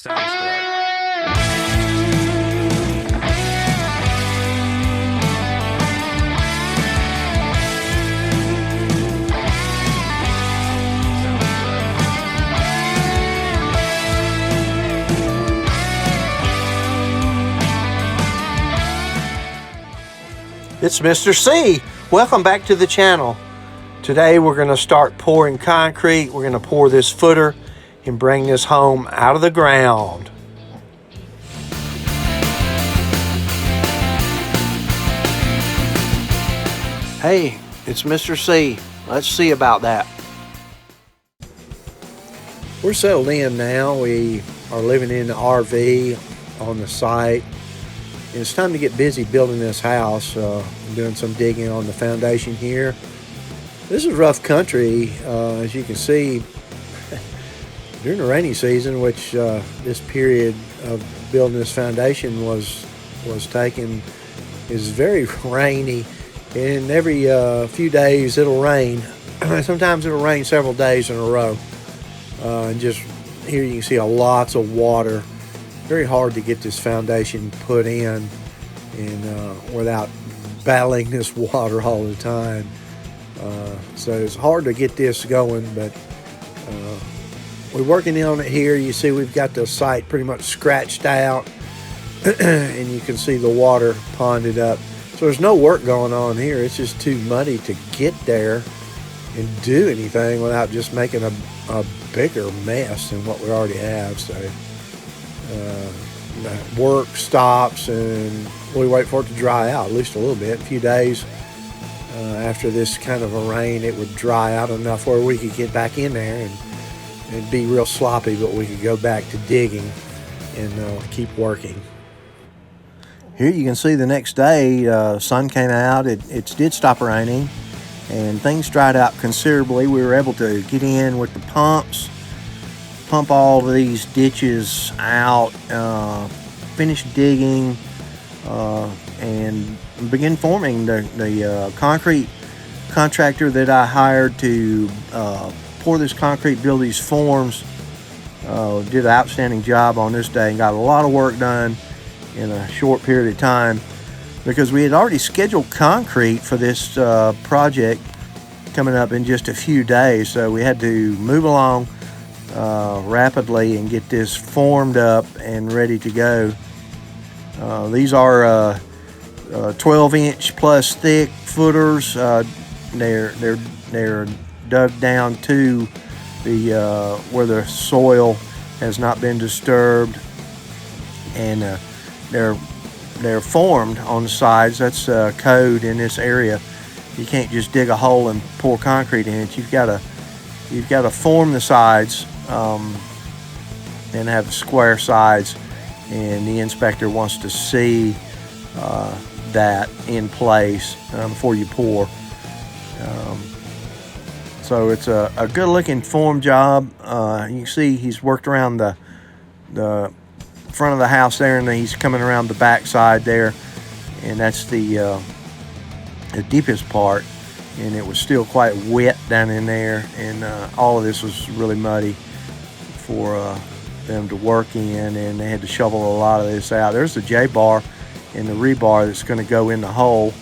Sounds great. It's Mr. C. Welcome back to the channel. Today we're going to start pouring concrete. We're going to pour this footer and bring this home out of the ground. Hey, it's Mr. C. Let's see about that. We're settled in now. We are living in the RV on the site. And it's time to get busy building this house. I'm doing some digging on the foundation here. This is rough country, as you can see. During the rainy season, which this period of building this foundation was taken, is very rainy. And every few days it'll rain. Sometimes it'll rain several days in a row. And just here you can see lots of water. Very hard to get this foundation put in and without battling this water all the time. So it's hard to get this going, but we're working on it here. You see we've got the site pretty much scratched out and you can see the water ponded up. So there's no work going on here. It's just too muddy to get there and do anything without just making a bigger mess than what we already have. So work stops and we wait for it to dry out at least a little bit. A few days after this kind of a rain, it would dry out enough where we could get back in there, and it'd be real sloppy, but we could go back to digging and keep working. Here you can see the next day, sun came out. It did stop raining and things dried out considerably. We were able to get in with the pumps, pump all of these ditches out, finish digging, and begin forming. The concrete contractor that I hired to pour this concrete, build these forms, did an outstanding job on this day and got a lot of work done in a short period of time, because we had already scheduled concrete for this project coming up in just a few days. So we had to move along rapidly and get this formed up and ready to go. These are 12-inch plus thick footers. They're dug down to the where the soil has not been disturbed, and they're formed on the sides. That's code in this area. You can't just dig a hole and pour concrete in it. You've got to form the sides and have square sides, and the inspector wants to see that in place before you pour. So it's a good looking form job. You can see he's worked around the front of the house there, and he's coming around the back side there, and that's the deepest part, and it was still quite wet down in there, and all of this was really muddy for them to work in, and they had to shovel a lot of this out. There's the J-bar and the rebar that's going to go in the hole,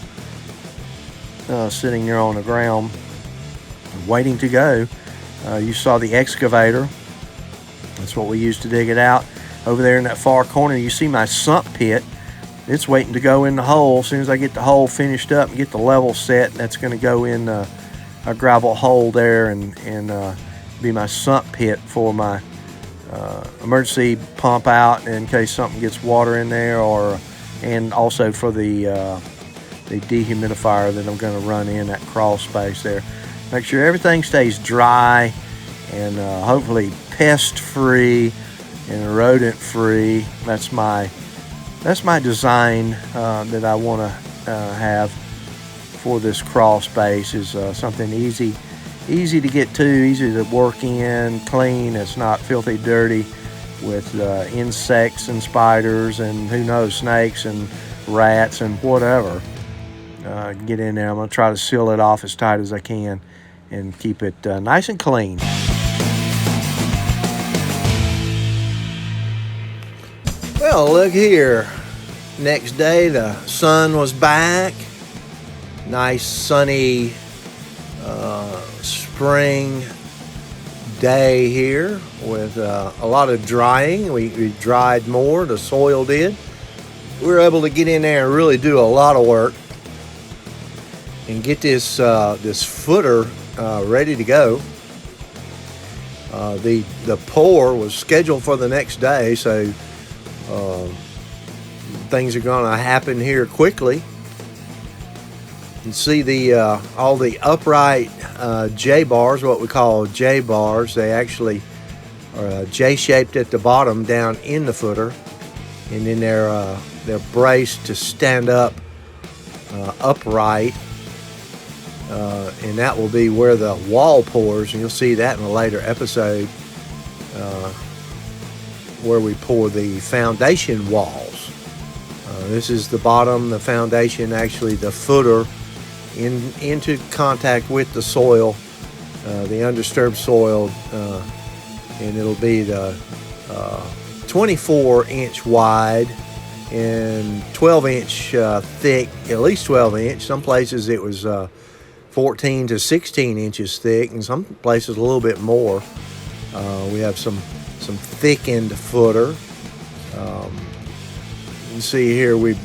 sitting there on the ground waiting to go. You saw the excavator. That's what we used to dig it out. Over there in that far corner you see my sump pit. It's waiting to go in the hole. As soon as I get the hole finished up and get the level set, that's going to go in a gravel hole there and be my sump pit for my emergency pump out in case something gets water in there, and also for the dehumidifier that I'm going to run in that crawl space there. Make sure everything stays dry and hopefully pest free and rodent free. That's my design that I want to have for this crawl space, is something easy to get to, easy to work in, clean. It's not filthy dirty with insects and spiders and who knows, snakes and rats and whatever. Get in there. I'm going to try to seal it off as tight as I can and keep it nice and clean. Well, look here. Next day, the sun was back. Nice sunny spring day here with a lot of drying. We dried more, the soil did. We were able to get in there and really do a lot of work and get this this footer ready to go. The pour was scheduled for the next day, so things are going to happen here quickly. You can see the all the upright J bars, what we call J bars. They actually are J-shaped at the bottom down in the footer, and then they're braced to stand up upright, and that will be where the wall pours, and you'll see that in a later episode where we pour the foundation walls. This is the bottom, the foundation, actually the footer into contact with the soil, the undisturbed soil, and it'll be the 24-inch wide and 12-inch thick, at least 12-inch. Some places it was 14 to 16 inches thick, and some places a little bit more. We have some thickened footer. You can see here we've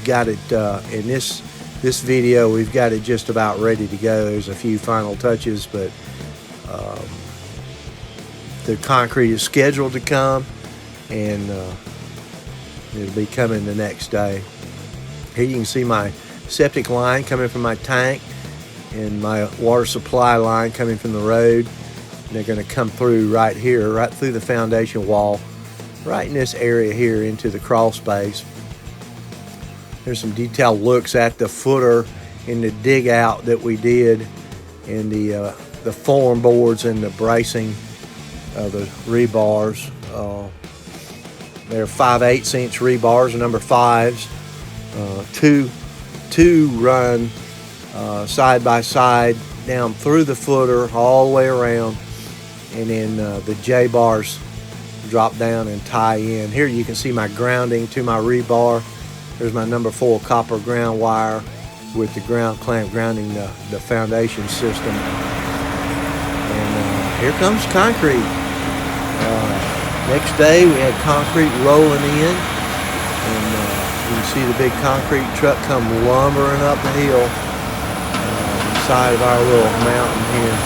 got it in this video. We've got it just about ready to go. There's a few final touches, but the concrete is scheduled to come, and it'll be coming the next day. Here you can see my septic line coming from my tank and my water supply line coming from the road. And they're going to come through right here, right through the foundation wall, right in this area here into the crawl space. There's some detailed looks at the footer in the dig out that we did, and the form boards and the bracing of the rebars. They're 5/8 inch rebars, number 5s. Two run side by side down through the footer all the way around, and then the J bars drop down and tie in. Here you can see my grounding to my rebar. There's my number 4 copper ground wire with the ground clamp grounding the foundation system. And here comes concrete. Next day we had concrete rolling in, and you can see the big concrete truck come lumbering up the hill inside of our little mountain here.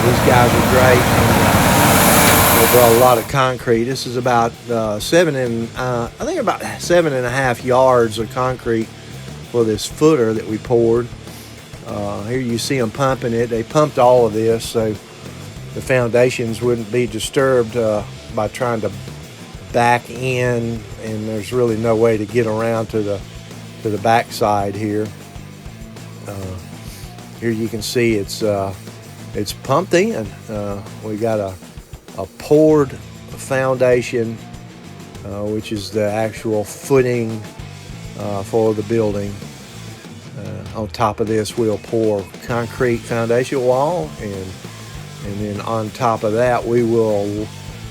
These guys are great. They brought a lot of concrete. This is about about 7.5 yards of concrete for this footer that we poured. Here you see them pumping it. They pumped all of this so the foundations wouldn't be disturbed by trying to back in, and there's really no way to get around to the back side here. Here you can see it's pumped in. We got a poured foundation, which is the actual footing for the building. On top of this, we'll pour concrete foundation wall, and then on top of that, we will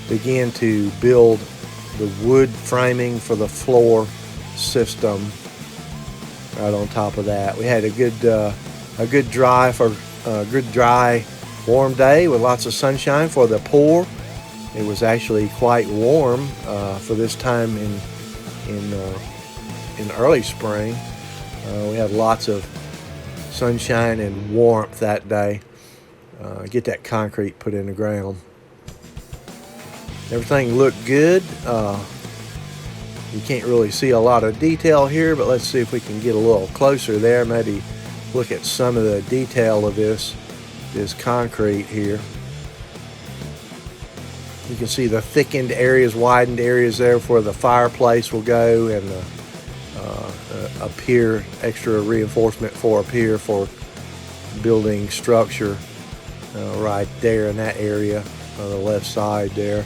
begin to build the wood framing for the floor system. Right on top of that, we had a good dry, warm day with lots of sunshine for the pour. It was actually quite warm for this time in early spring. We had lots of sunshine and warmth that day. Get that concrete put in the ground. Everything looked good. You can't really see a lot of detail here, but let's see if we can get a little closer there. Maybe look at some of the detail of this concrete here. You can see the thickened areas, widened areas there where the fireplace will go, and a pier, extra reinforcement for a pier for building structure right there in that area on the left side there.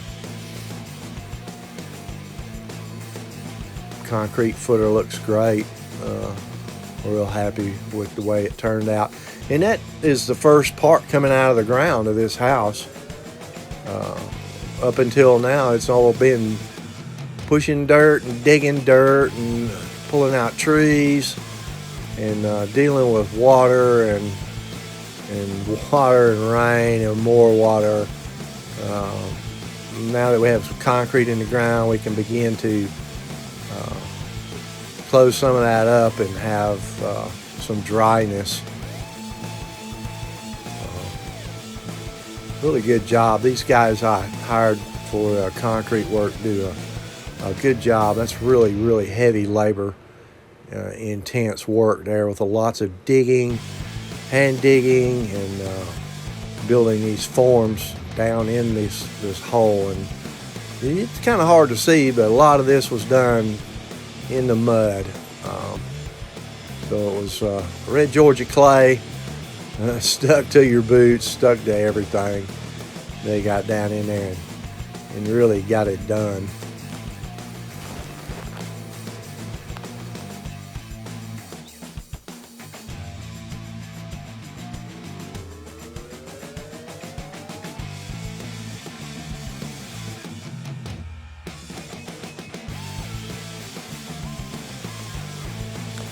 Concrete footer looks great. We're real happy with the way it turned out. And that is the first part coming out of the ground of this house. up until now, it's all been pushing dirt and digging dirt and pulling out trees and dealing with water and water and rain and more water. Now that we have some concrete in the ground, we can begin to close some of that up and have some dryness. Really good job. These guys I hired for concrete work do a good job. That's really, really heavy labor, intense work there with lots of digging, hand digging, and building these forms down in this hole. And it's kind of hard to see, but a lot of this was done in the mud. So it was red Georgia clay, stuck to your boots, stuck to everything. They got down in there and really got it done.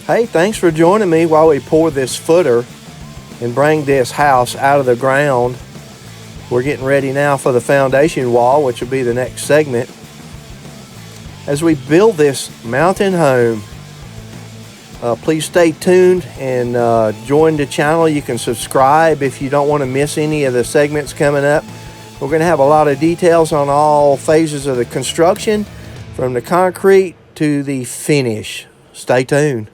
Hey, thanks for joining me while we pour this footer and bring this house out of the ground. We're getting ready now for the foundation wall, which will be the next segment. As we build this mountain home, please stay tuned and join the channel. You can subscribe if you don't want to miss any of the segments coming up. We're going to have a lot of details on all phases of the construction, from the concrete to the finish. Stay tuned.